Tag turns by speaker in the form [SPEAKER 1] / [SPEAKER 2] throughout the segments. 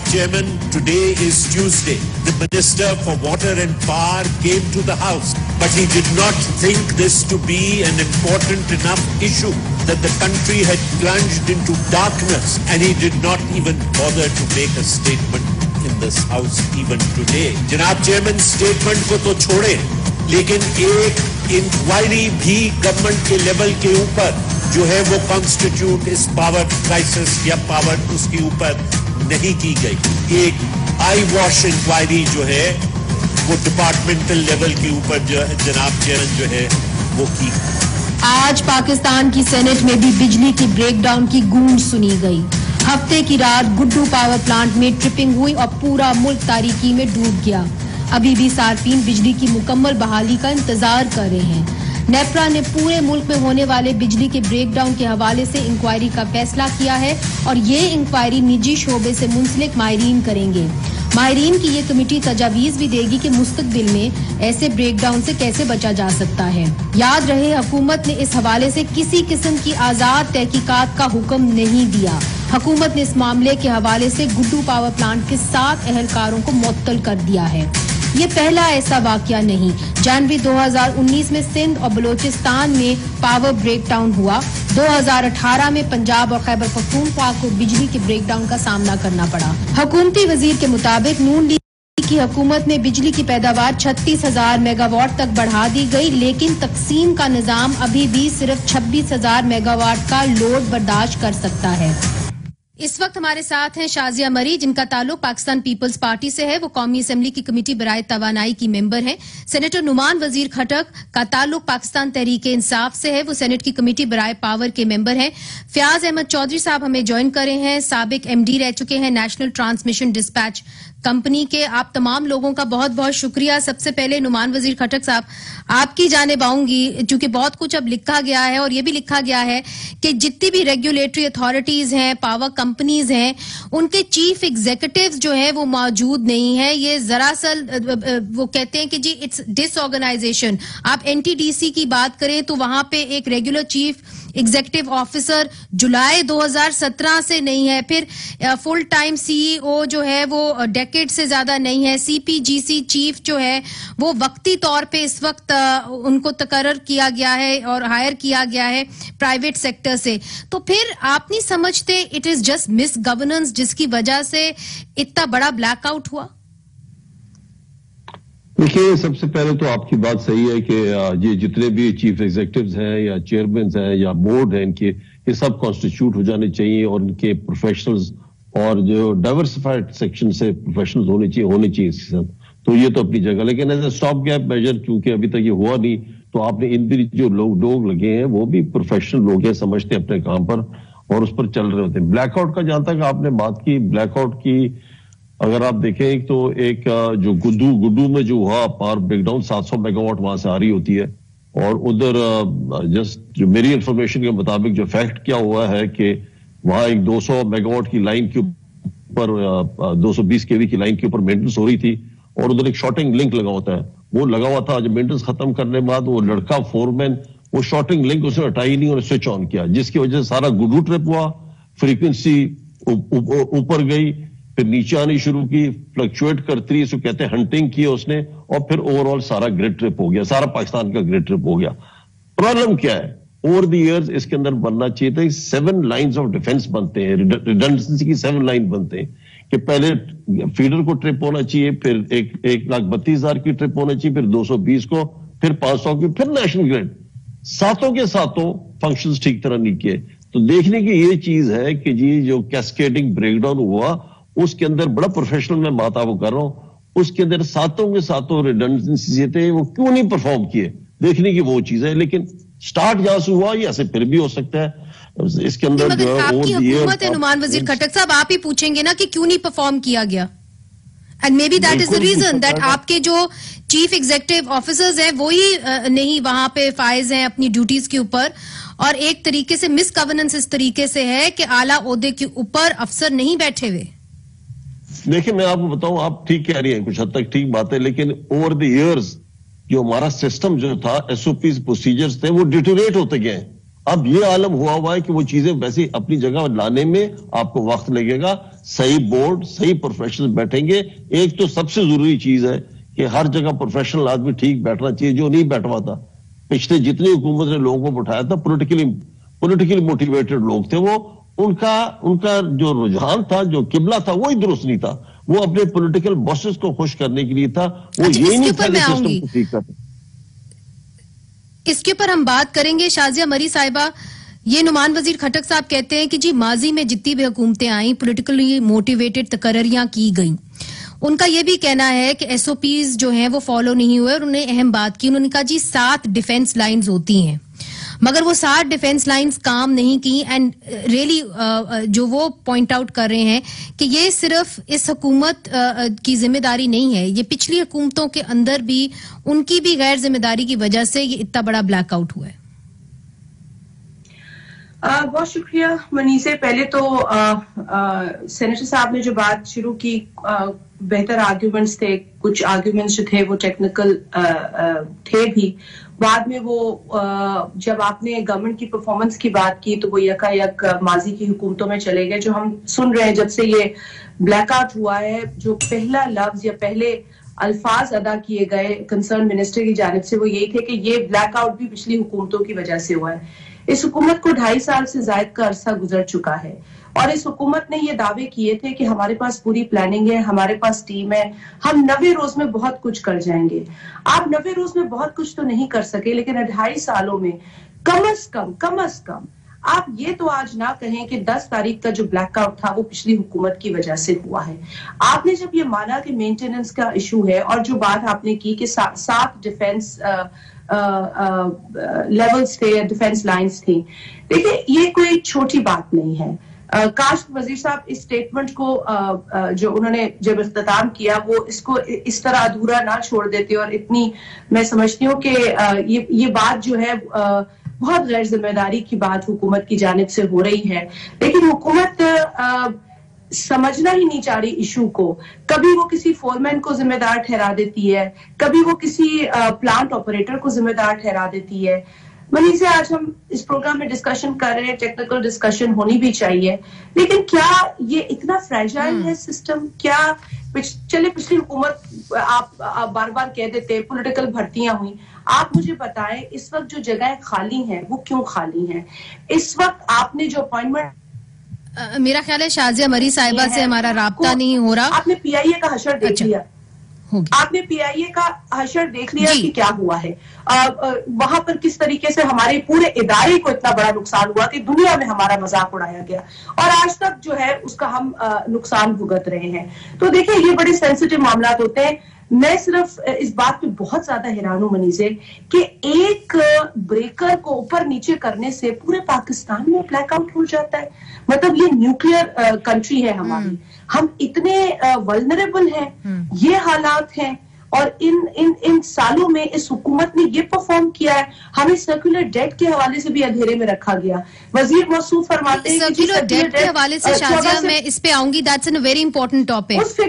[SPEAKER 1] Chairman, today is Tuesday. The Minister for Water and Power came to the House, but he did not think this to be an important enough issue that the country had plunged into darkness, and he did not even bother to make a statement in this House even today. Janab Chairman, statement ko to chhode, lekin ek inquiry bhi government ke level ke upar jo hai wo constitute is power crisis ya power uski upar نہیں کی گئی. ایک آئی wash inquiry جو ہے وہ departmental level کے اوپر جو جناب چیئرمین جو ہے وہ کی.
[SPEAKER 2] آج پاکستان کی سینٹ میں بھی بجلی کی بریک ڈاؤن کی گونج سنی گئی. ہفتے کی رات گڈو پاور پلانٹ میں ٹرپنگ ہوئی اور پورا ملک تاریکی میں ڈوب گیا. ابھی بھی صارفین بجلی کی مکمل بحالی کا انتظار کر رہے ہیں. نیپرا نے پورے ملک میں ہونے والے بجلی کے بریک ڈاؤن کے حوالے سے انکوائری کا فیصلہ کیا ہے اور یہ انکوائری نجی شعبے سے منسلک ماہرین کریں گے. ماہرین کی یہ کمیٹی تجاویز بھی دے گی کہ مستقبل میں ایسے بریک ڈاؤن سے کیسے بچا جا سکتا ہے. یاد رہے حکومت نے اس حوالے سے کسی قسم کی آزاد تحقیقات کا حکم نہیں دیا. حکومت نے اس معاملے کے حوالے سے گڈو پاور پلانٹ کے 7 اہلکاروں کو معطل کر دیا ہے. یہ پہلا ایسا واقعہ نہیں. جنوری 2019 میں سندھ اور بلوچستان میں پاور بریک ڈاؤن ہوا. 2018 میں پنجاب اور خیبر پختونخوا کو بجلی کے بریک ڈاؤن کا سامنا کرنا پڑا. حکومتی وزیر کے مطابق نون لیگ کی حکومت میں بجلی کی پیداوار 36,000 میگا واٹ تک بڑھا دی گئی، لیکن تقسیم کا نظام ابھی بھی صرف 26,000 میگا واٹ کا لوڈ برداشت کر سکتا ہے. اس وقت ہمارے ساتھ ہیں شازیہ مری، جن کا تعلق پاکستان پیپلز پارٹی سے ہے. وہ قومی اسمبلی کی کمیٹی برائے توانائی کی ممبر ہیں. سینیٹر نعمان وزیر کھٹک کا تعلق پاکستان تحریک انصاف سے ہے. وہ سینٹ کی کمیٹی برائے پاور کے ممبر ہیں. فیاض احمد چودھری صاحب ہمیں جوائن کرے ہیں، سابق ایم ڈی رہ چکے ہیں نیشنل ٹرانسمیشن ڈسپیچ کمپنی کے. آپ تمام لوگوں کا بہت بہت شکریہ. سب سے پہلے نعمان وزیر کھٹک صاحب آپ کی جانب آؤں گی، چونکہ بہت کچھ اب لکھا گیا ہے اور یہ بھی لکھا گیا ہے کہ جتنی بھی ریگولیٹری اتھارٹیز ہیں، پاور کمپنیز ہیں، ان کے چیف ایگزیکٹوز جو ہیں وہ موجود نہیں ہیں. یہ ذرا سا وہ کہتے ہیں کہ جی اٹس ڈس آرگنائزیشن. آپ این ٹی ڈی سی کی بات کریں تو وہاں پہ ایک ریگولر چیف ایگزیکٹو آفیسر جولائی 2017 سے نہیں ہے. پھر فل ٹائم سی ای او جو ہے وہ ڈیکیڈ سے زیادہ نہیں ہے. سی پی جی سی چیف جو ہے وہ وقتی طور پہ اس وقت ان کو تقرر کیا گیا ہے اور ہائر کیا گیا ہے پرائیویٹ سیکٹر سے. تو پھر آپ نہیں سمجھتے it is just miss governance جس کی وجہ سے اتنا بڑا بلیک آؤٹ ہوا؟
[SPEAKER 3] دیکھیے، سب سے پہلے تو آپ کی بات صحیح ہے کہ یہ جتنے بھی چیف ایگزیکٹوز ہیں یا چیئرمینز ہیں یا بورڈ ہیں ان کے، یہ سب کانسٹیٹیوٹ ہو جانے چاہیے اور ان کے پروفیشنلز اور جو ڈائیورسفائڈ سیکشن سے پروفیشنلز ہونے چاہیے اس کے ساتھ. تو یہ تو اپنی جگہ، لیکن as a stop gap measure چونکہ ابھی تک یہ ہوا نہیں، تو آپ نے ان بھی جو لوگ لگے ہیں وہ بھی پروفیشنل لوگ ہیں، سمجھتے ہیں اپنے کام پر اور اس پر چل رہے ہوتے ہیں. بلیک آؤٹ کا جہاں تک آپ نے بات کی، بلیک آؤٹ کی اگر آپ دیکھیں تو ایک جو گڈو میں جو ہوا power break down 700 mega what وہاں سے آ رہی ہوتی ہے، اور ادھر جسٹ جو میری انفارمیشن کے مطابق جو فیکٹ کیا ہوا ہے کہ وہاں ایک 200 میگا واٹ کی لائن کے اوپر 220 کے وی کی لائن کے اوپر مینٹنس ہو رہی تھی اور ادھر ایک شارٹنگ لنک لگا ہوتا ہے، وہ لگا ہوا تھا. جب مینٹنس ختم کرنے بعد وہ لڑکا فورمین وہ شارٹنگ لنک اس نے ہٹائی نہیں اور سوئچ آن کیا، جس کی وجہ سے سارا گڈو ٹرپ ہوا، فریکوینسی اوپر گئی، پھر نیچے آنی شروع کی، فلکچویٹ کرتی رہی، اس کو کہتے ہیں ہنٹنگ کی اس نے، اور پھر اوور آل سارا گریڈ ٹرپ ہو گیا، سارا پاکستان کا گریڈ ٹرپ ہو گیا. پرابلم کیا ہے؟ اوور دی ایئرز اس کے اندر بننا چاہیے تھا 7 لائنز آف ڈیفنس بنتے ہیں، ریڈنڈنسی کی 7 لائن بنتے ہیں کہ پہلے فیڈر کو ٹرپ ہونا چاہیے، پھر 1,32,000 کی ٹرپ ہونا چاہیے، پھر 220 کو، پھر 500 کی، پھر نیشنل گریڈ. ساتوں کے ساتوں فنکشنز ٹھیک طرح نہیں کیے. تو دیکھنے کی یہ چیز ہے کہ جی جو کیسکیڈنگ بریک ڈاؤن ہوا اس کے اندر بڑا پروفیشنل میں بات آپ کو کر رہا ہوں، اس کے اندر ساتوں کے ساتوں ریڈنڈنسی تھے، وہ کیوں نہیں پرفارم کیے، دیکھنے کی وہ چیز ہے. لیکن سٹارٹ جہاں سے ہوا یہ ایسے پھر بھی ہو سکتا ہے اس کے اندر جو ہے.
[SPEAKER 2] آپ کی حکومت ہے نعمان وزیر کھٹک صاحب، آپ ہی پوچھیں گے نا کہ کیوں نہیں پرفارم کیا گیا، and may be that is the reason that آپ کے جو چیف ایگزیکٹو آفیسرز ہیں وہی نہیں وہاں پہ فائز ہیں اپنی ڈیوٹیز کے اوپر، اور ایک طریقے سے مس گورننس اس طریقے سے ہے کہ اعلیٰ عہدے کے اوپر افسر نہیں بیٹھے ہوئے.
[SPEAKER 3] دیکھیں میں آپ کو بتاؤں، آپ ٹھیک کہہ رہی ہیں، کچھ حد تک ٹھیک بات ہے، لیکن اوور دی ایئرز جو ہمارا سسٹم جو تھا، ایس او پیز پروسیجرز تھے، وہ ڈیٹوریٹ ہوتے گئے ہیں. اب یہ عالم ہوا ہے کہ وہ چیزیں ویسے اپنی جگہ لانے میں آپ کو وقت لگے گا. صحیح بورڈ, صحیح پروفیشنل بیٹھیں گے. ایک تو سب سے ضروری چیز ہے کہ ہر جگہ پروفیشنل آدمی ٹھیک بیٹھنا چاہیے, جو نہیں بیٹھا تھا. پچھلے جتنی حکومت نے لوگوں کو بٹھایا تھا پولیٹیکلی موٹیویٹڈ لوگ تھے, وہ ان کا جو رجحان تھا, جو قبلہ تھا, وہی درست نہیں تھا. وہ اپنے پولیٹیکل باسز کو خوش کرنے کے لیے تھا, وہ یہ نہیں تھا کہ سسٹم کو ٹھیک کرنا.
[SPEAKER 2] اس کے اوپر ہم بات کریں گے. شازیہ مری صاحبہ, یہ نعمان وزیر کھٹک صاحب کہتے ہیں کہ جی ماضی میں جتنی بھی حکومتیں آئیں پولیٹیکلی موٹیویٹڈ تقرریاں کی گئیں. ان کا یہ بھی کہنا ہے کہ ایس او پیز جو ہیں وہ فالو نہیں ہوئے, اور انہیں اہم بات کی, انہوں نے کہا جی 7 ڈیفنس لائنز ہوتی ہیں, مگر وہ 7 ڈیفنس لائنز کام نہیں کی. اینڈ ریئلی جو وہ پوائنٹ آؤٹ کر رہے ہیں کہ یہ صرف اس حکومت کی ذمہ داری نہیں ہے, یہ پچھلی حکومتوں کے اندر بھی ان کی بھی غیر ذمہ داری کی وجہ سے یہ اتنا بڑا بلیک آؤٹ ہوا ہے.
[SPEAKER 4] بہت شکریہ منیزے. پہلے تو سینیٹر صاحب نے جو بات شروع کی, بہتر آرگیومنٹس تھے, کچھ آرگیومنٹس جو تھے وہ ٹیکنیکل تھے بھی. بعد میں وہ جب آپ نے گورنمنٹ کی پرفارمنس کی بات کی تو وہ یکا یک ماضی کی حکومتوں میں چلے گئے. جو ہم سن رہے ہیں جب سے یہ بلیک آؤٹ ہوا ہے, جو پہلا لفظ یا پہلے الفاظ ادا کیے گئے کنسرن منسٹر کی جانب سے وہ یہی تھے کہ یہ بلیک آؤٹ بھی پچھلی حکومتوں کی وجہ سے ہوا ہے. اس حکومت کو 2.5 سال سے زائد کا عرصہ گزر چکا ہے, اور اس حکومت نے یہ دعوے کیے تھے کہ ہمارے پاس پوری پلاننگ ہے, ہمارے پاس ٹیم ہے, ہم 90 روز میں بہت کچھ کر جائیں گے. آپ 90 روز میں بہت کچھ تو نہیں کر سکے, لیکن 2.5 سالوں میں کم از کم آپ یہ تو آج نہ کہیں کہ 10 تاریخ کا جو بلیک آؤٹ تھا وہ پچھلی حکومت کی وجہ سے ہوا ہے. آپ نے جب یہ مانا کہ مینٹیننس کا ایشو ہے, اور جو بات آپ نے کی کہ 7 ڈیفنس لیولز تھے, ڈیفنس لائنز تھیں, دیکھیں یہ کوئی چھوٹی بات نہیں ہے. کاش وزیر صاحب اس سٹیٹمنٹ کو جو انہوں نے جب اختتام کیا وہ اس کو اس طرح ادھورا نہ چھوڑ دیتے, اور اتنی میں سمجھتی ہوں کہ یہ بات جو ہے بہت غیر ذمہ داری کی بات حکومت کی جانب سے ہو رہی ہے. لیکن حکومت سمجھنا ہی نہیں چاہ رہی ایشو کو. کبھی وہ کسی فورمین کو ذمہ دار ٹھہرا دیتی ہے, کبھی وہ کسی پلانٹ آپریٹر کو ذمہ دار ٹھہرا دیتی ہے. منی سے آج ہم اس پروگرام میں ڈسکشن کر رہے ہیں, ٹیکنیکل ڈسکشن ہونی بھی چاہیے, لیکن کیا یہ اتنا فریجائل ہے سسٹم؟ کیا چلے پچھلی حکومت آپ بار بار کہہ دیتے پولیٹیکل بھرتیاں ہوئیں, آپ مجھے بتائیں اس وقت جو جگہیں خالی ہیں وہ کیوں خالی ہیں؟ اس وقت آپ نے جو اپوائنٹمنٹ,
[SPEAKER 2] میرا خیال ہے شازیہ مری صاحبہ سے ہمارا رابطہ نہیں ہو رہا.
[SPEAKER 4] آپ نے پی آئی اے کا حشر دیکھ لیا, آپ نے پی آئی اے کا حشر دیکھ لیا کہ کیا ہوا ہے وہاں پر, کس طریقے سے ہمارے پورے ادارے کو اتنا بڑا نقصان ہوا کہ دنیا میں ہمارا مذاق اڑایا گیا, اور آج تک جو ہے اس کا ہم نقصان بھگت رہے ہیں. تو دیکھیں یہ بڑے سینسیٹیو معاملات ہوتے ہیں. میں صرف اس بات پہ بہت زیادہ حیران ہوں منی سے کہ ایک بریکر کو اوپر نیچے کرنے سے پورے پاکستان میں بلیک آؤٹ ہو جاتا ہے. مطلب یہ نیوکلیئر کنٹری ہے ہماری, ہم اتنے ولنریبل ہیں, یہ حالات ہیں, اور ان سالوں میں اس حکومت نے یہ پرفارم کیا ہے. ہمیں سرکولر ڈیٹ کے حوالے سے بھی اندھیرے میں رکھا گیا. وزیر موصوف فرماتے ہیں
[SPEAKER 2] سرکولر ڈیٹ کے حوالے سے شازیہ میں اس پہ آؤں گی, that's a very important topic.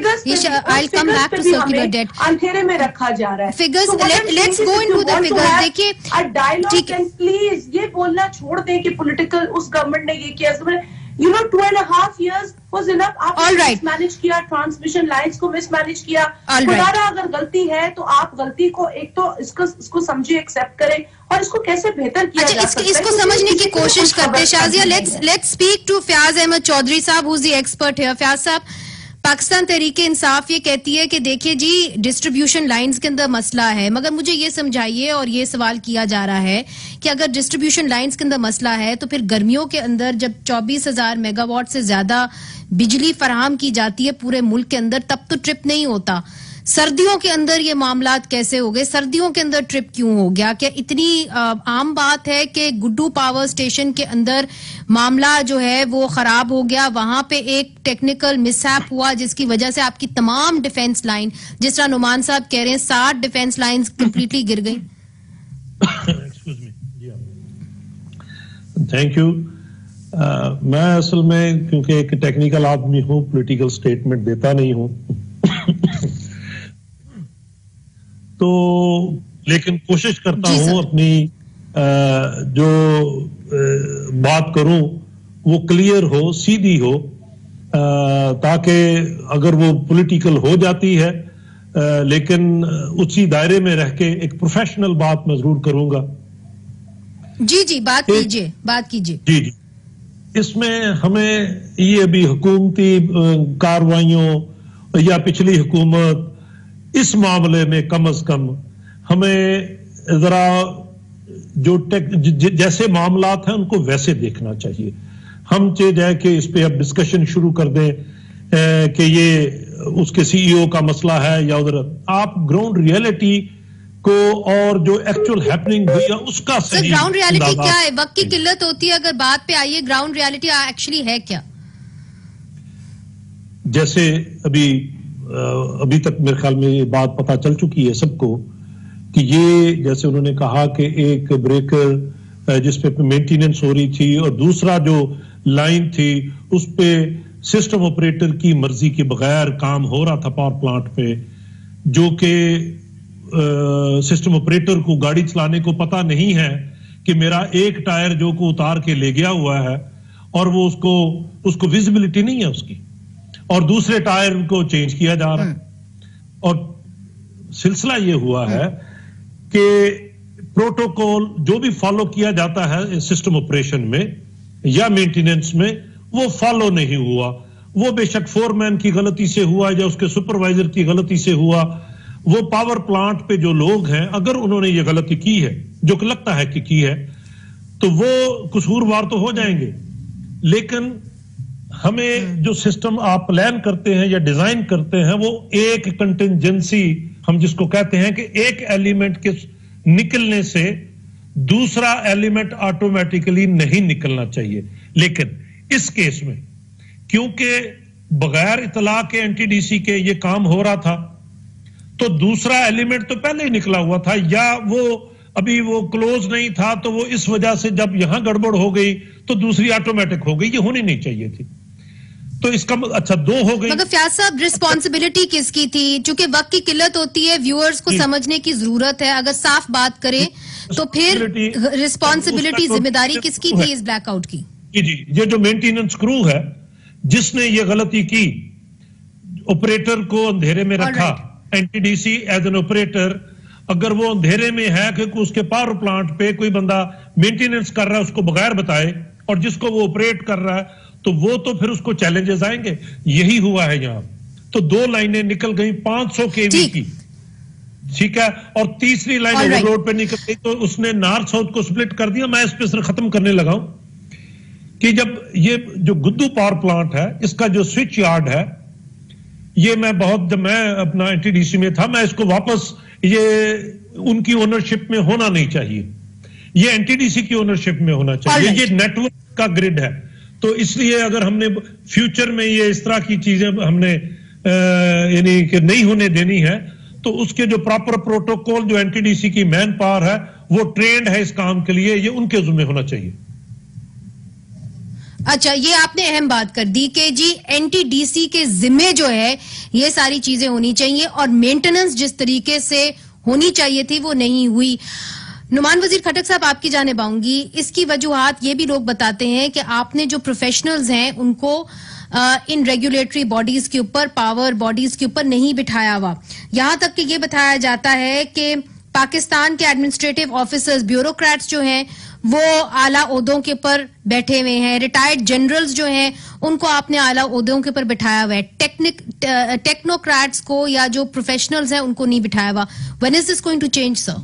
[SPEAKER 2] I'll come back to circular debt.
[SPEAKER 4] اندھیرے میں رکھا جا رہا ہے.
[SPEAKER 2] Figures, let's go into the figures. دیکھیے
[SPEAKER 4] ڈائیلاگ, پلیز یہ بولنا چھوڑ دیں کہ پولیٹیکل اس گورنمنٹ نے یہ کیا. 2.5 years was enough. آپ نے مس مینج کیا, ٹرانسمیشن لائنز کو مس مینج کیا. خدا اگر غلطی ہے تو آپ غلطی کو ایک تو اس کو سمجھے, ایکسپٹ کریں, اور اس کو کیسے بہتر کیا جا سکتا ہے,
[SPEAKER 2] اس کو سمجھنے کی کوشش کرتے. Shazia, let's speak to Fayyaz Ahmad Chaudhry صاحب, who's the expert here. Fayyaz صاحب, پاکستان تحریک انصاف یہ کہتی ہے کہ دیکھیے جی ڈسٹریبیوشن لائنز کے اندر مسئلہ ہے, مگر مجھے یہ سمجھائیے, اور یہ سوال کیا جا رہا ہے کہ اگر ڈسٹریبیوشن لائنز کے اندر مسئلہ ہے تو پھر گرمیوں کے اندر جب 24,000 میگا واٹ سے زیادہ بجلی فراہم کی جاتی ہے پورے ملک کے اندر, تب تو ٹرپ نہیں ہوتا. سردیوں کے اندر یہ معاملات کیسے ہو گئے؟ سردیوں کے اندر ٹرپ کیوں ہو گیا؟ کیا اتنی عام بات ہے کہ گڈو پاور سٹیشن کے اندر معاملہ جو ہے وہ خراب ہو گیا, وہاں پہ ایک ٹیکنیکل مس ہیپ ہوا جس کی وجہ سے آپ کی تمام ڈیفنس لائن, جس طرح نعمان صاحب کہہ رہے ہیں 60 ڈیفنس لائنز کمپلیٹلی گر گئی؟
[SPEAKER 5] Thank you. میں اصل میں کیونکہ ایک ٹیکنیکل آدمی ہوں, پولیٹیکل سٹیٹمنٹ دیتا نہیں ہوں, تو لیکن کوشش کرتا ہوں اپنی جو بات کروں وہ کلیئر ہو, سیدھی ہو, تاکہ اگر وہ پولیٹیکل ہو جاتی ہے لیکن اسی دائرے میں رہ کے ایک پروفیشنل بات میں ضرور کروں گا.
[SPEAKER 2] جی بات کیجئے. جی
[SPEAKER 5] اس میں ہمیں یہ ابھی حکومتی کارروائیوں یا پچھلی حکومت اس معاملے میں کم از کم ہمیں ذرا جو جیسے معاملات ہیں ان کو ویسے دیکھنا چاہیے. ہم جائے کہ اس پہ اب ڈسکشن شروع کر دیں کہ یہ اس کے سی ای او کا مسئلہ ہے یا ادھر, آپ گراؤنڈ ریئلٹی کو اور جو ایکچوئل ہیپننگ ہوئی ہے اس کا صحیح
[SPEAKER 2] گراؤنڈ ریئلٹی کیا ہے. وقت کی قلت ہوتی ہے, اگر بات پہ آئیے گراؤنڈ ریئلٹی ایکچولی ہے کیا.
[SPEAKER 5] جیسے ابھی تک میرے خیال میں یہ بات پتا چل چکی ہے سب کو کہ یہ جیسے انہوں نے کہا کہ ایک بریکر جس پہ مینٹیننس ہو رہی تھی اور دوسرا جو لائن تھی اس پہ سسٹم آپریٹر کی مرضی کے بغیر کام ہو رہا تھا پاور پلانٹ پہ, جو کہ سسٹم آپریٹر کو گاڑی چلانے کو پتا نہیں ہے کہ میرا ایک ٹائر جو کو اتار کے لے گیا ہوا ہے اور وہ اس کو ویزیبلٹی نہیں ہے اس کی, اور دوسرے ٹائر کو چینج کیا جا رہا ہے. اور سلسلہ یہ ہوا ہے کہ پروٹوکول جو بھی فالو کیا جاتا ہے سسٹم آپریشن میں یا مینٹیننس میں وہ فالو نہیں ہوا. وہ بے شک فور مین کی غلطی سے ہوا یا اس کے سپروائزر کی غلطی سے ہوا. وہ پاور پلانٹ پہ جو لوگ ہیں اگر انہوں نے یہ غلطی کی ہے جو کہ لگتا ہے کہ کی ہے تو وہ قصوروار تو ہو جائیں گے, لیکن ہمیں جو سسٹم آپ پلان کرتے ہیں یا ڈیزائن کرتے ہیں وہ ایک کنٹینجنسی ہم جس کو کہتے ہیں کہ ایک ایلیمنٹ کے نکلنے سے دوسرا ایلیمنٹ آٹومیٹیکلی نہیں نکلنا چاہیے. لیکن اس کیس میں کیونکہ بغیر اطلاع کے این ٹی ڈی سی کے یہ کام ہو رہا تھا تو دوسرا ایلیمنٹ تو پہلے ہی نکلا ہوا تھا یا وہ ابھی وہ کلوز نہیں تھا, تو وہ اس وجہ سے جب یہاں گڑبڑ ہو گئی تو دوسری آٹومیٹک ہو گئی. یہ ہونی نہیں چاہیے تھی. تو اس کا اچھا دو ہو گئی.
[SPEAKER 2] مگر فیاض صاحب رسپانسبلٹی کس کی تھی؟ چونکہ وقت کی قلت ہوتی ہے, ویورز کو سمجھنے کی ضرورت ہے. اگر صاف بات کریں تو پھر رسپانسبلٹی ذمہ داری کس کی تھی اس بلیک آؤٹ کی؟
[SPEAKER 5] جی یہ جو مینٹیننس کرو ہے جس نے یہ غلطی کی, آپریٹر کو اندھیرے میں رکھا. N T D C as an operator اگر وہ اندھیرے میں ہے کہ اس کے پاور پلانٹ پہ کوئی بندہ مینٹیننس کر رہا ہے اس کو بغیر بتائے اور جس کو وہ آپریٹ کر رہا ہے تو وہ تو پھر اس کو چیلنجز آئیں گے. یہی ہوا ہے یہاں. تو دو لائنیں نکل گئی 500 kV کی, ٹھیک ہے, اور تیسری لائن اوور لوڈ پہ نکل گئی تو اس نے نارتھ ساؤتھ کو سپلٹ کر دیا. میں اس پہ صرف ختم کرنے لگا ہوں کہ جب یہ جو گدو پاور پلانٹ ہے اس کا جو سوئچ یارڈ ہے یہ جب میں اپنا این ٹی ڈی سی میں تھا میں اس کو واپس یہ ان کی اونرشپ میں ہونا نہیں چاہیے, یہ این ٹی ڈی سی کی اونرشپ میں ہونا چاہیے. یہ نیٹ ورک کا گریڈ ہے. تو اس لیے اگر ہم نے فیوچر میں یہ اس طرح کی چیزیں ہم نے یعنی کہ نہیں ہونے دینی ہے تو اس کے جو پراپر پروٹوکول جو این ٹی ڈی سی کی مین پاور ہے وہ ٹرینڈ ہے اس کام کے لیے, یہ ان کے ذمہ ہونا چاہیے.
[SPEAKER 2] اچھا, یہ آپ نے اہم بات کر دی کہ جی این ٹی ڈی سی کے ذمے جو ہے یہ ساری چیزیں ہونی چاہیے اور مینٹیننس جس طریقے سے ہونی چاہیے تھی وہ نہیں ہوئی. نعمان وزیر کھٹک صاحب آپ کی جانب آؤں گی. اس کی وجوہات یہ بھی لوگ بتاتے ہیں کہ آپ نے جو پروفیشنلز ہیں ان کو ان ریگولیٹری باڈیز کے اوپر, پاور باڈیز کے اوپر نہیں بٹھایا ہوا. یہاں تک کہ یہ بتایا جاتا ہے کہ پاکستان کے ایڈمنسٹریٹو آفیسرز, بیوروکریٹس جو ہیں وہ اعلیٰ عہدوں کے پر بیٹھے ہوئے ہیں. ریٹائرڈ جنرلز جو ہیں ان کو آپ نے اعلیٰ عہدوں کے پر بٹھایا ہوا ہے. ٹیکنوکریٹس کو یا جو پروفیشنلز ہیں ان کو نہیں بٹھایا ہوا. when is this going to change, sir?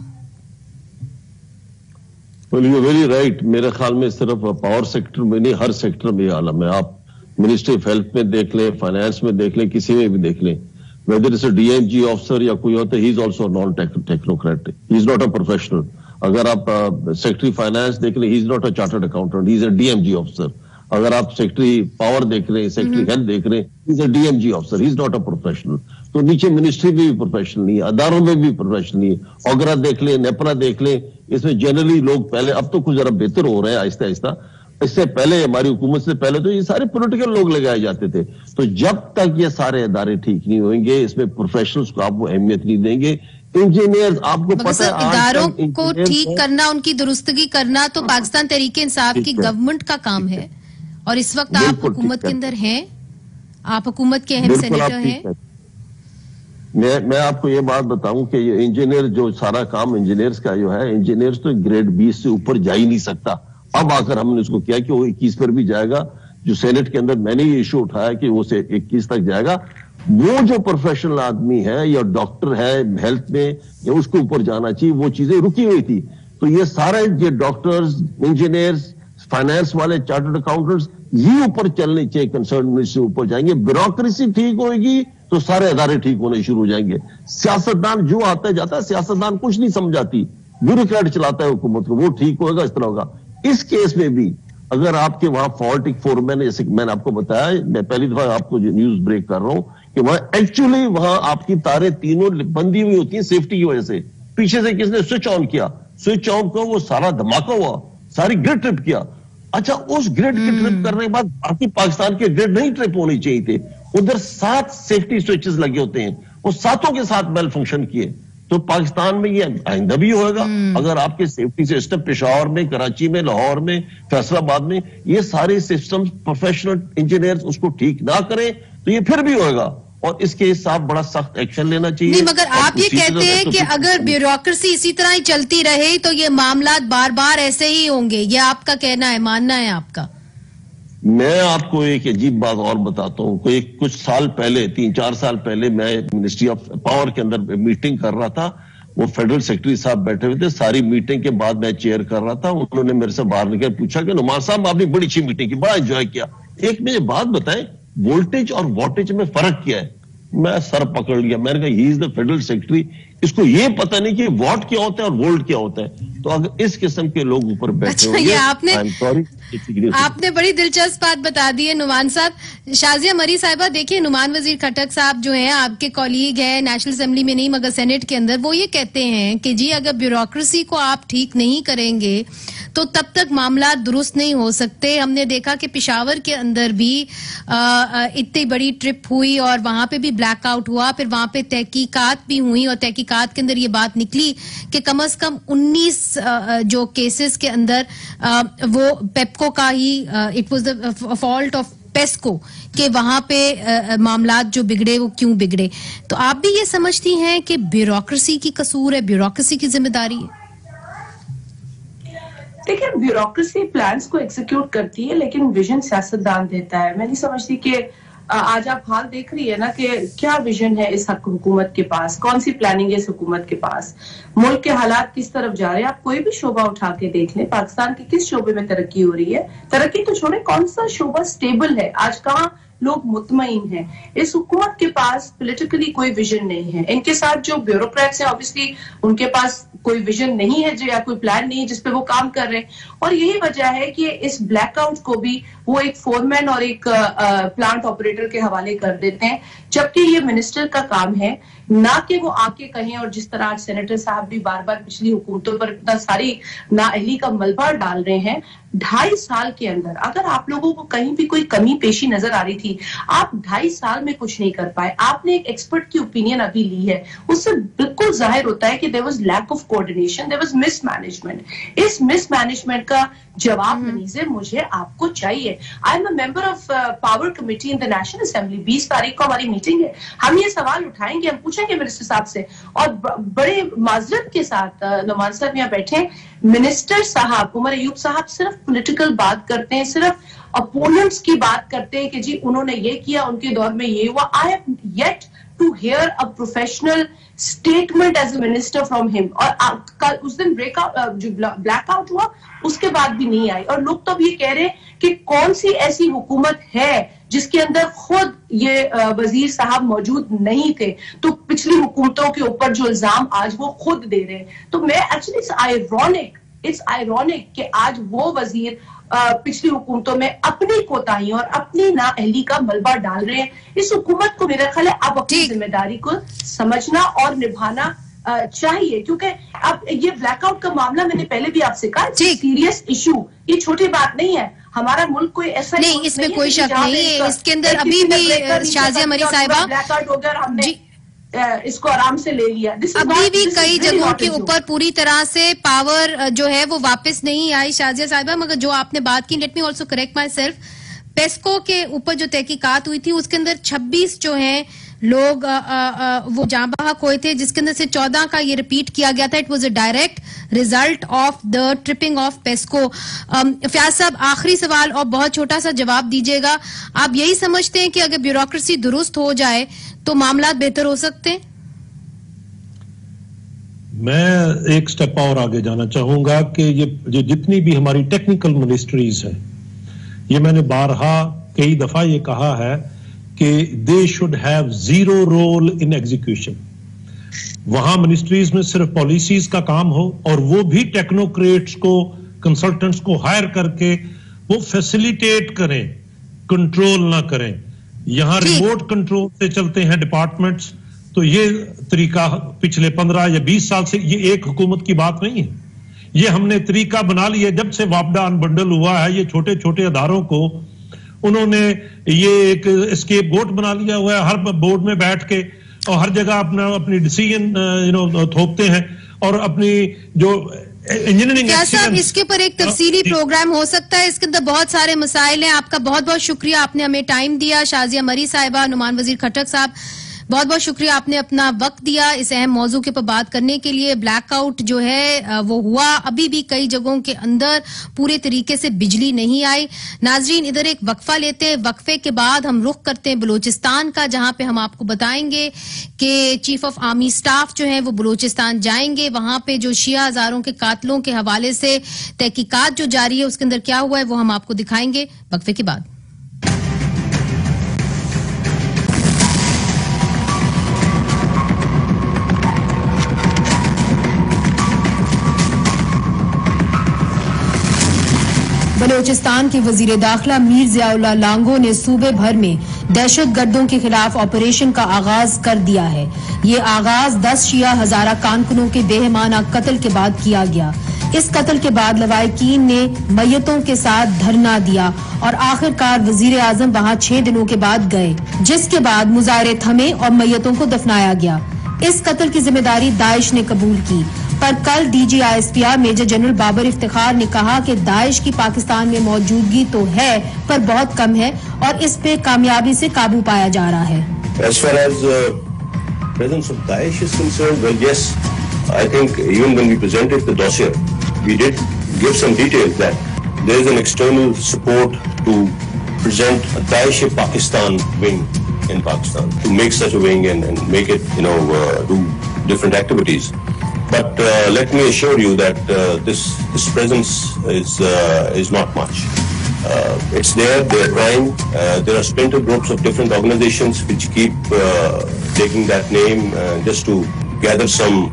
[SPEAKER 3] Well, you're very right. میرے خیال میں صرف پاور سیکٹر میں نہیں ہر سیکٹر میں یہ عالم ہے. آپ منسٹری آف ہیلتھ میں دیکھ لیں, فائنانس میں دیکھ لیں, کسی میں بھی دیکھ لیں, whether it's a DMG officer یا کوئی ہوتا ہے, he is also a non-technocrat. He is not a professional. اگر آپ سیکٹری فائنانس دیکھ لیں, he is not a chartered accountant. He is a DMG officer. اگر آپ سیکٹری پاور دیکھ رہے ہیں, سیکٹری ہیلتھ دیکھ رہے ہیں, he is a DMG officer. He is not a professional. تو نیچے منسٹری میں بھی پروفیشنل نہیں ہے, اداروں میں بھی پروفیشنل نہیں ہے. اوگرا دیکھ لیں, نیپرا دیکھ لیں, اس میں جنرلی لوگ پہلے, اب تو کچھ ذرا بہتر ہو رہے ہیں آہستہ آہستہ, اس سے پہلے ہماری حکومت سے پہلے تو یہ سارے پولیٹیکل لوگ لگائے جاتے تھے. تو جب تک یہ سارے ادارے ٹھیک نہیں ہوئیں گے, اس میں پروفیشنلز کو آپ وہ اہمیت نہیں دیں گے, انجینئر آپ کو
[SPEAKER 2] مگر
[SPEAKER 3] پتہ ہے
[SPEAKER 2] صرف اداروں کو ٹھیک کرنا، ان کی درستگی کرنا تو پاکستان تحریک انصاف کی گورنمنٹ کا کام ہے، اور اس وقت آپ حکومت کے اندر ہیں، آپ حکومت کے اہم سینیٹر ہیں.
[SPEAKER 3] میں آپ کو یہ بات بتاؤں کہ یہ انجینئر جو سارا کام انجینئرز کا جو ہے، انجینئرز تو گریڈ 20 سے اوپر جا ہی نہیں سکتا. اب آ کر ہم نے اس کو کیا کہ وہ 21 پر بھی جائے گا. جو سینٹ کے اندر میں نے یہ ایشو اٹھایا کہ وہ 21 تک جائے گا. وہ جو پروفیشنل آدمی ہے یا ڈاکٹر ہے ہیلتھ میں، یا اس کے اوپر جانا چاہیے. وہ چیزیں رکی ہوئی تھی. تو یہ سارے یہ ڈاکٹرز، انجینئرز، فائنانس والے، چارٹرڈ اکاؤنٹنٹس، یہ اوپر چلنے چاہیے، کنسرن منسٹری اوپر جائیں گے. بیوروکریسی ٹھیک ہوئے گی تو سارے ادارے ٹھیک ہونے شروع ہو جائیں گے. سیاستدان جو آتا ہے جاتا ہے، سیاستدان کچھ نہیں سمجھاتی، بیوروکریٹ چلاتا ہے حکومت کو، وہ ٹھیک ہوگا، اس طرح ہوگا. اس کیس میں بھی اگر آپ کے وہاں فالٹ ایک فورمین، جیسے میں نے آپ کو بتایا، میں پہلی دفعہ آپ کو نیوز بریک کر رہا ہوں کہ وہاں ایکچولی وہاں آپ کی تاریں تینوں بندی ہوئی ہوتی ہیں سیفٹی کی وجہ سے. پیچھے سے کس نے سوئچ آن کیا، سوئچ آن کو وہ سارا دھماکہ ہوا، ساری گرڈ ٹرپ کیا. اچھا اس گرڈ کی ٹرپ کرنے کے بعد باقی پاکستان کے گرڈ نہیں ٹرپ ہونے چاہیے تھے. ادھر 7 سیفٹی سوئچز لگے ہوتے ہیں، وہ 7 کے ساتھ میل فنکشن کیے. تو پاکستان میں یہ آئندہ بھی ہوئے گا اگر آپ کے سیفٹی سسٹم پشاور میں، کراچی میں، لاہور میں، فیصل آباد میں یہ سارے سسٹم پروفیشنل انجینئر اس کو ٹھیک نہ کریں تو یہ پھر بھی ہوئے گا. اور اس کے حساب بڑا سخت ایکشن لینا چاہیے.
[SPEAKER 2] نہیں، مگر آپ یہ کہتے ہیں کہ اگر بیوروکریسی اسی طرح ہی چلتی رہے تو یہ معاملات بار بار ایسے ہی ہوں گے، یہ آپ کا کہنا ہے، ماننا ہے آپ کا؟
[SPEAKER 3] میں آپ کو ایک عجیب بات اور بتاتا ہوں. کچھ سال پہلے، 3-4 سال پہلے، میں منسٹری آف پاور کے اندر میٹنگ کر رہا تھا. وہ فیڈرل سیکرٹری صاحب بیٹھے ہوئے تھے. ساری میٹنگ کے بعد میں چیئر کر رہا تھا. انہوں نے میرے سے باہر نکل پوچھا کہ نعمان صاحب آپ نے بڑی اچھی میٹنگ کی، بڑا انجوائے کیا، ایک مجھے بات بتائیں، وولٹیج اور واٹیج میں فرق کیا ہے؟ میں سر پکڑ لیا. میں نے کہا ہی از دا فیڈرل سیکرٹری، اس کو یہ پتہ نہیں کہ واٹ کیا ہوتا ہے اور وولٹ کیا ہوتا ہے. تو اگر اس قسم کے لوگ اوپر بیٹھے ہوئے،
[SPEAKER 2] آپ نے بڑی دلچسپ بات بتا دی ہے نعمان صاحب. شازیہ مری صاحبہ، دیکھیں نعمان وزیر کھٹک صاحب جو ہیں آپ کے کولیگ ہیں، نیشنل اسمبلی میں نہیں مگر سینٹ کے اندر، وہ یہ کہتے ہیں کہ جی اگر بیوروکریسی کو آپ ٹھیک نہیں کریں گے تو تب تک معاملات درست نہیں ہو سکتے. ہم نے دیکھا کہ پشاور کے اندر بھی اتنی بڑی ٹرپ ہوئی اور وہاں پہ بھی بلیک آؤٹ ہوا، پھر وہاں پہ تحقیقات بھی ہوئی اور تحقیقات کے اندر یہ بات نکلی کہ کم از کم 19 جو کیسز کے اندر وہ پیپکو کا ہی it was the fault of PESCO کہ وہاں پہ معاملات جو بگڑے وہ کیوں بگڑے. تو آپ بھی یہ سمجھتی ہیں کہ بیوروکریسی کی قصور ہے، بیوروکریسی کی ذمہ داری ہے؟
[SPEAKER 4] دیکھیں بیوروکریسی پلانز کو ایکزیکیوٹ کرتی ہے لیکن ویژن سیاستدان دیتا ہے. میں نہیں سمجھتی کہ آج آپ حال دیکھ رہی ہے نا کہ کیا ویژن ہے اس حکومت کے پاس، کون سی پلاننگ ہے اس حکومت کے پاس، ملک کے حالات کس طرف جا رہے ہیں. آپ کوئی بھی شعبہ اٹھا کے دیکھ لیں، پاکستان کے کس شعبے میں ترقی ہو رہی ہے. ترقی تو چھوڑیں، کون سا شعبہ سٹیبل ہے آج، کہاں لوگ مطمئن ہیں. اس حکومت کے پاس پولیٹیکلی کوئی ویژن نہیں ہے. ان کے ساتھ جو بیوروکریٹس ہیں obviously ان کے پاس کوئی ویژن نہیں ہے یا کوئی پلان نہیں ہے جس پہ وہ کام کر رہے ہیں. اور یہی وجہ ہے کہ اس بلیک آؤٹ کو بھی وہ ایک فورمین اور ایک پلانٹ آپریٹر کے حوالے کر دیتے ہیں، جبکہ یہ منسٹر کا کام ہے نہ کہ وہ آ کے کہیں. اور جس طرح آج سینیٹر صاحب بھی بار بار پچھلی حکومتوں پر اتنا ساری نااہلی کا ملبہ ڈال رہے ہیں. 2.5 سال کے اندر اگر آپ لوگوں کو کہیں بھی کوئی کمی پیشی نظر آ رہی تھی، آپ 2.5 سال میں کچھ نہیں کر پائے. آپ نے ایک ایکسپرٹ کی اوپینین ابھی لی ہے، اس سے بالکل ظاہر ہوتا ہے کہ there was lack of coordination, there was mismanagement. اس مس مینجمنٹ کا جواب منیزے مجھے آپ کو چاہیے. I am a member of power committee in the National Assembly. 20 تاریخ کو ہماری میٹنگ ہے. ہم یہ سوال اٹھائیں گے، ہم پوچھیں گے منسٹر صاحب سے. اور بڑے معذرت کے ساتھ نعمان صاحب یہاں بیٹھے، منسٹر صاحب عمر ایوب صاحب صرف پولیٹیکل بات کرتے ہیں، صرف اپوننٹس کی بات کرتے ہیں کہ جی انہوں نے یہ کیا، ان کے دور میں یہ ہوا. I have yet to hear a professional statement as a minister from him. اور اس دن جو بلیک آؤٹ ہوا اس کے بعد بھی نہیں آئی. اور لوگ تو اب یہ کہہ رہے ہیں کہ کون سی ایسی حکومت ہے جس کے اندر خود یہ وزیر صاحب موجود نہیں تھے تو پچھلی حکومتوں کے اوپر جو الزام آج وہ خود دے رہے ہیں. تو میں ایکچولی اٹس آئرونک کہ آج وہ وزیر پچھلی حکومتوں میں اپنی کوتاہیوں اور اپنی نااہلی کا ملبہ ڈال رہے ہیں. اس حکومت کو میرا خیال ہے اب اپنی ذمہ داری کو سمجھنا اور نبھانا چاہیے، کیونکہ اب یہ بلیک آؤٹ کا معاملہ میں نے پہلے بھی آپ سے کہا سیریس ایشو، یہ چھوٹی بات نہیں ہے. ہمارا ملک کوئی ایسا
[SPEAKER 2] نہیں، اس میں کوئی شک نہیں ہے. اس کے اندر ابھی بھی شازیہ مری صاحبہ،
[SPEAKER 4] بلیک آؤٹ ہو گیا اور ہم نے اس کو آرام سے لے لیا.
[SPEAKER 2] ابھی بھی کئی جگہوں کے اوپر پوری طرح سے پاور جو ہے وہ واپس نہیں آئی شازیہ صاحبہ, مگر جو آپ نے بات کی, let me also correct my self, PESCO کے اوپر جو تحقیقات ہوئی تھی اس کے اندر 26 جو ہیں لوگ وہ جاں بحق ہوئے تھے, جس کے اندر سے 14 کا یہ ریپیٹ کیا گیا تھا. It was a direct result of the tripping of PESCO. Fayyaz صاحب, آخری سوال اور بہت چھوٹا سا جواب دیجیے گا, آپ یہی سمجھتے ہیں کہ اگر بیوروکریسی درست ہو جائے تو معاملات بہتر ہو سکتے ہیں؟
[SPEAKER 5] میں ایک سٹیپ اور آگے جانا چاہوں گا کہ یہ جتنی بھی ہماری ٹیکنیکل منسٹریز ہیں, یہ میں نے بارہا کئی دفعہ یہ کہا ہے کہ they should have zero role in execution. وہاں منسٹریز میں صرف پالیسیز کا کام ہو, اور وہ بھی ٹیکنوکریٹس کو, کنسلٹنٹس کو ہائر کر کے وہ فیسیلیٹیٹ کریں, کنٹرول نہ کریں. یہاں ریموٹ کنٹرول سے چلتے ہیں ڈپارٹمنٹس, تو یہ طریقہ پچھلے 15 یا 20 سال سے, یہ ایک حکومت کی بات نہیں ہے, یہ ہم نے طریقہ بنا لیا. جب سے واپڈا انبنڈل ہوا ہے, یہ چھوٹے چھوٹے اداروں کو انہوں نے یہ ایک اسکیپ گوٹ بنا لیا ہوا ہے. ہر بورڈ میں بیٹھ کے اور ہر جگہ اپنی ڈیسیژن تھوپتے ہیں, اور اپنی جو انجینئرنگ.
[SPEAKER 2] کیا صاحب اس کے اوپر ایک تفصیلی پروگرام ہو سکتا ہے؟ اس کے اندر بہت سارے مسائل ہیں. آپ کا بہت بہت شکریہ, آپ نے ہمیں ٹائم دیا. شازیہ مری صاحبہ, نعمان وزیر کھٹک صاحب, بہت بہت شکریہ, آپ نے اپنا وقت دیا اس اہم موضوع کے اوپر بات کرنے کے لیے. بلیک آؤٹ جو ہے وہ ہوا, ابھی بھی کئی جگہوں کے اندر پورے طریقے سے بجلی نہیں آئی. ناظرین, ادھر ایک وقفہ لیتے ہیں, وقفے کے بعد ہم رخ کرتے ہیں بلوچستان کا, جہاں پہ ہم آپ کو بتائیں گے کہ چیف آف آرمی سٹاف جو ہیں وہ بلوچستان جائیں گے. وہاں پہ جو شیعہ ہزاروں کے قاتلوں کے حوالے سے تحقیقات جو جاری ہے اس کے اندر کیا ہوا ہے وہ ہم آپ کو دکھائیں گے وقفے کے بعد. بلوچستان کے وزیر داخلہ میر ضیاء اللہ لانگو نے صوبے بھر میں دہشت گردوں کے خلاف آپریشن کا آغاز کر دیا ہے. یہ آغاز 10 شیعہ ہزارہ کارکنوں کے بے ایمانہ قتل کے بعد کیا گیا. اس قتل کے بعد لواحقین نے میتوں کے ساتھ دھرنا دیا اور آخر کار وزیر اعظم وہاں 6 دنوں کے بعد گئے, جس کے بعد مظاہرے تھمے اور میتوں کو دفنایا گیا. اس قتل کی ذمہ داری داعش نے قبول کی, پر کل D G I S P R major general Babar Iftikhar نے کہا کہ داعش کی پاکستان میں موجودگی تو ہے پر بہت کم ہے اور اس پہ کامیابی سے قابو پایا جا رہا ہے.
[SPEAKER 6] As far as presence of Daesh is concerned, well, yes, I think even when we presented the dossier, we did give some details that there is an external support to present a Daesh Pakistan wing in Pakistan, to make such a wing and make it, do different activities. But let me assure you that this presence is not much. It's there, they're trying. There are splinter groups of different organizations which keep taking that name just to gather some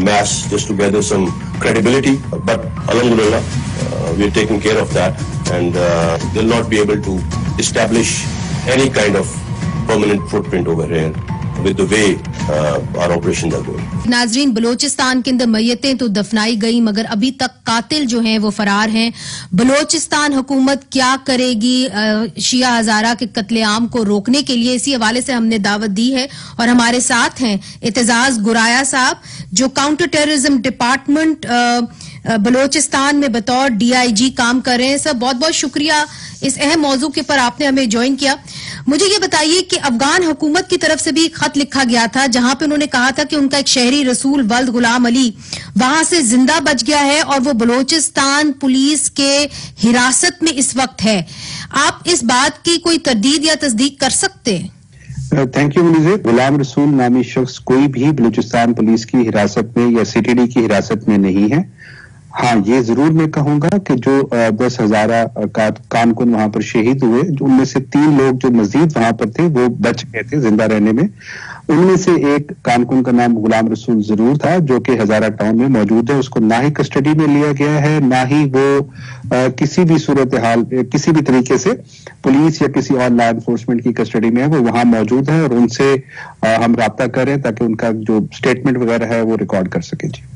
[SPEAKER 6] mass, just to gather some credibility. But alhamdulillah, we're taking care of that, and they'll not be able to establish any kind of permanent footprint over here with the way our operations are going.
[SPEAKER 2] ناظرین, بلوچستان کے اندر میتیں تو دفنائی گئی مگر ابھی تک قاتل جو ہیں وہ فرار ہیں. بلوچستان حکومت کیا کرے گی شیعہ ہزارہ کے قتل عام کو روکنے کے لیے؟ اسی حوالے سے ہم نے دعوت دی ہے اور ہمارے ساتھ ہیں اعتزاز گرایا صاحب جو کاؤنٹر ٹیررزم ڈپارٹمنٹ بلوچستان میں بطور ڈی آئی جی کام کر رہے ہیں. سر, بہت بہت شکریہ اس اہم موضوع کے پر آپ نے ہمیں جوائن کیا. مجھے یہ بتائیے کہ افغان حکومت کی طرف سے بھی خط لکھا گیا تھا جہاں پہ انہوں نے کہا تھا کہ ان کا ایک شہری رسول ولد غلام علی وہاں سے زندہ بچ گیا ہے اور وہ بلوچستان پولیس کے حراست میں اس وقت ہے. آپ اس بات کی کوئی تردید یا تصدیق کر سکتے ہیں؟
[SPEAKER 7] تھینک یو منیزر. غلام رسول نامی شخص کوئی بھی بلوچستان پولیس کی حراست میں یا سی ٹی ڈی کی حراست میں نہیں ہے. ہاں, یہ ضرور میں کہوں گا کہ جو 10,000 کارکن وہاں پر شہید ہوئے, ان میں سے 3 لوگ جو مزید وہاں پر تھے وہ بچ گئے تھے زندہ رہنے میں. ان میں سے ایک کارکن کا نام غلام رسول ضرور تھا جو کہ ہزارہ ٹاؤن میں موجود ہے. اس کو نہ ہی کسٹڈی میں لیا گیا ہے, نہ ہی وہ کسی بھی صورتحال کسی بھی طریقے سے پولیس یا کسی اور لا انفورسمنٹ کی کسٹڈی میں ہے. وہ وہاں موجود ہے اور ان سے ہم رابطہ کریں تاکہ ان کا جو اسٹیٹمنٹ وغیرہ ہے وہ ریکارڈ کر سکیں. جی,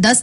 [SPEAKER 2] 10